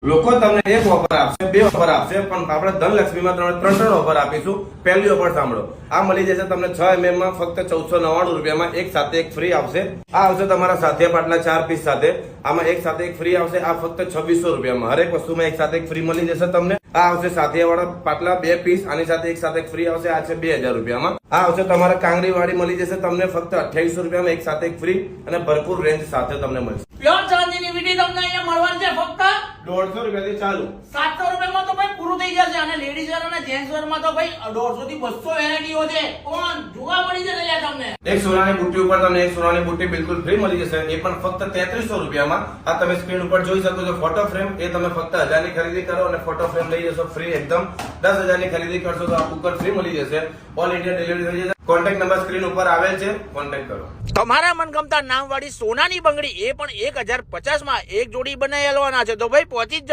લોકો તમને એક ઓફર આપશે, બે ઓફર આપશે, પણ આપણે ધનલક્ષ્મીમાં તમને ત્રણ ઓફર આપીશું. પહેલી ઓફર સાંભળો. આ મળી જશે તમને 6 mm માં ફક્ત 1499 રૂપિયામાં. એક સાથે એક ફ્રી આવશે. આ આવશે તમારા સાથિયા પાટલા 4 પીસ સાથે. આમાં એક સાથે એક ફ્રી આવશે. આ ફક્ત 2600 રૂપિયામાં. હરેક વસ્તુમાં એક સાથે એક ફ્રી મળી જશે તમને. આ આવશે સાથિયા વાળા પાટલા 2 પીસ. આની સાથે એક સાથે એક ફ્રી આવશે. આ છે 2000 રૂપિયામાં. આ આવશે તમારા કાંગરી વાળી મળી જશે તમને ફક્ત 2800 રૂપિયામાં. એક સાથે એક ફ્રી અને ભરપૂર રેન્જ સાથે તમને મળશે. પ્યોર ચાંદીની વીટી તમને અહીંયા મળવાની છે ફક્ત 150 રૂપિયાથી ચાલુ. 700 રૂપિયામાં તો ભાઈ પૂરું થઈ જશે. અને લેડીઝ વેર અને જેન્ટ્સ વેર માં તો ભાઈ 150 થી 200 વેરાયટીઓ છે. કોણ જોવા મળી જશે યાર તમને. એક સોનાની બુટ્ટી ઉપર તમને એક સોનાની બુટ્ટી બિલકુલ ફ્રી મળી જશે. એ પણ ફક્ત 3300 રૂપિયામાં. આ તમે સ્ક્રીન ઉપર જોઈ શકો છો ફોટો ફ્રેમ. એ તમે ફક્ત 1000 ની ખરીદી કરો અને ફોટો ફ્રેમ લઈ જશો ફ્રી એકદમ. 10000 ની ખરીદી કરશો તો આ કુકર ફ્રી મળી જશે. ઓલ ઇન્ડિયા ડિલિવરી થઈ જશે. કોન્ટેક્ટ નંબર સ્ક્રીન ઉપર આવેલ છે, કોન્ટેક્ટ કરો. તમારા મનગમતા નામ વાળી સોનાની બંગડી એ પણ 1050 માં એક જોડી બનાવી આલવાના છે. તો ભાઈ પહોંચી જ